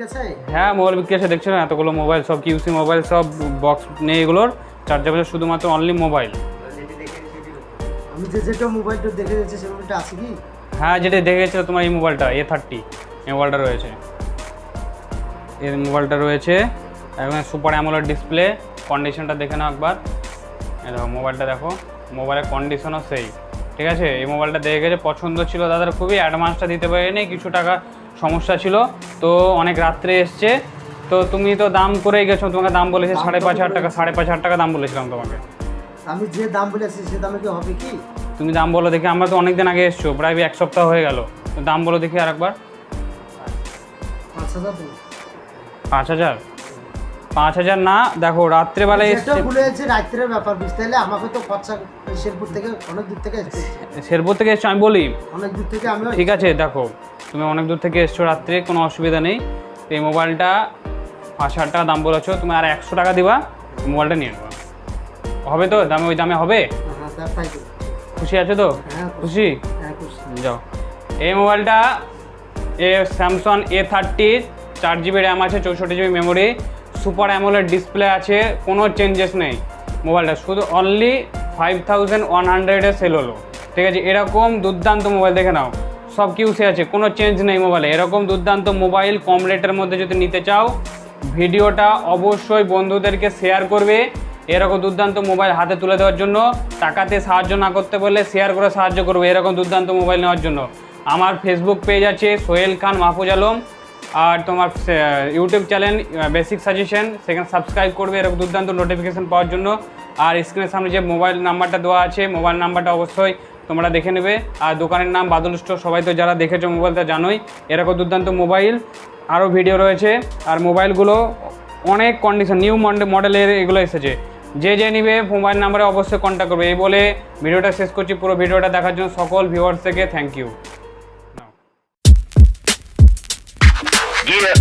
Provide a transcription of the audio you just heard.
বিক্রি আছে? হ্যাঁ মোবাইল বিক্রি আছে, দেখছো না এতগুলো মোবাইল, সব কিউসি মোবাইল, সব বক্স নেই এগুলোর, চার্জার বাজার শুধুমাত্র অনলি মোবাইল। আমি যেটা মোবাইলটা দেখে যাচ্ছি সে মোবাইলটা আছে কি? হ্যাঁ যেটা দেখে গেছিলো তোমার এই মোবাইলটা A30, এই মোবাইলটা রয়েছে, এই মোবাইলটা রয়েছে এখন সুপার অ্যামোলেড ডিসপ্লে। কন্ডিশনটা দেখে নাও একবার, এই দেখো মোবাইলটা দেখো, মোবাইলের কন্ডিশনও সেই, ঠিক আছে। এই মোবাইলটা দেখে গেছে, পছন্দ ছিল দাদার খুবই, অ্যাডভান্সটা দিতে পারিনি, কিছু টাকা সমস্যা ছিল, তো অনেক রাত্রে এসছে, তো তুমি তো দাম করেই গেছো, তোমাকে দাম বলেছে 5,500 টাকা, 5,500 টাকা দাম বলেছিলাম তোমাকে। আমি যে দাম বলেছি সে দামে কি হবে কি? তুমি দাম বলো দেখি, আমরা তো অনেক দিন আগে এসছো, প্রায় 1 সপ্তাহ হয়ে গেল, তো দাম বলো দেখি আর একবার। 5,000 তো 5,000? 5,000 না, দেখো রাত্রেবেলায় এসে ভুলে যাচ্ছে, রাত্রের ব্যাপার বুঝতে হলে আমাকে তো খরচা শেরপুর থেকে অনেক দূর থেকে এসেছি। শেরপুর থেকে এসছো আমি বলি, অনেক দূর থেকে আমি। ঠিক আছে দেখো তুমি অনেক দূর থেকে এসছো রাত্রে, কোনো অসুবিধা নেই, তো এই মোবাইলটা 5,000 টাকা দাম বলেছো, তুমি আর 100 টাকা দিবা, মোবাইলটা নিয়ে নেবা, হবে তো? দামে ওই দামে হবে? হ্যাঁ স্যার তাই তো। খুশি আছো তো? হ্যাঁ খুশি? হ্যাঁ খুশি। যাও, এই মোবাইলটা স্যামসাং A30, 4GB র্যাম আছে, 64GB memory, super AMOLED display আছে, কোনো চেঞ্জেস নেই মোবাইলটা, শুধু অনলি 5,100-এ সেল হলো, ঠিক আছে। এরকম দুর্দান্ত মোবাইল দেখে নাও, সব কিউসি আছে, কোনো চেঞ্জ নেই মোবাইলে। এরকম দুর্দান্ত মোবাইল কম রেটের মধ্যে যদি নিতে চাও, ভিডিওটা অবশ্যই বন্ধুদেরকে শেয়ার করবে, এরকম দুর্দান্ত মোবাইল হাতে তুলে দেওয়ার জন্য। টাকাতে সাহায্য না করতে পারলে শেয়ার করে সাহায্য করবে এরকম দুর্দান্ত মোবাইল নেওয়ার জন্য। আমার ফেসবুক পেজ আছে সোহেল খান মাহফুজ আলম, আর তোমার ইউটিউব চ্যানেল বেসিক সাজেশন, সেখানে সাবস্ক্রাইব করবে এরকম দুর্দান্ত নোটিফিকেশান পাওয়ার জন্য। আর স্ক্রিনের সামনে যে মোবাইল নাম্বারটা দেওয়া আছে, মোবাইল নাম্বারটা অবশ্যই তোমরা দেখে নেবে। আর দোকানের নাম বাদল স্টোর, সবাই তো যারা দেখেছো মোবাইলটা জানোই। এরকম দুর্দান্ত মোবাইল আরও ভিডিও রয়েছে, আর মোবাইলগুলো অনেক কন্ডিশন, নিউ মডেলের এগুলো এসেছে। যে নিবে মোবাইল নাম্বারে অবশ্যই কন্ট্যাক্ট করবে। এই বলে ভিডিওটা শেষ করছি। পুরো ভিডিওটা দেখার জন্য সকল ভিউয়ার্স থেকে থ্যাংক ইউ। Yeah.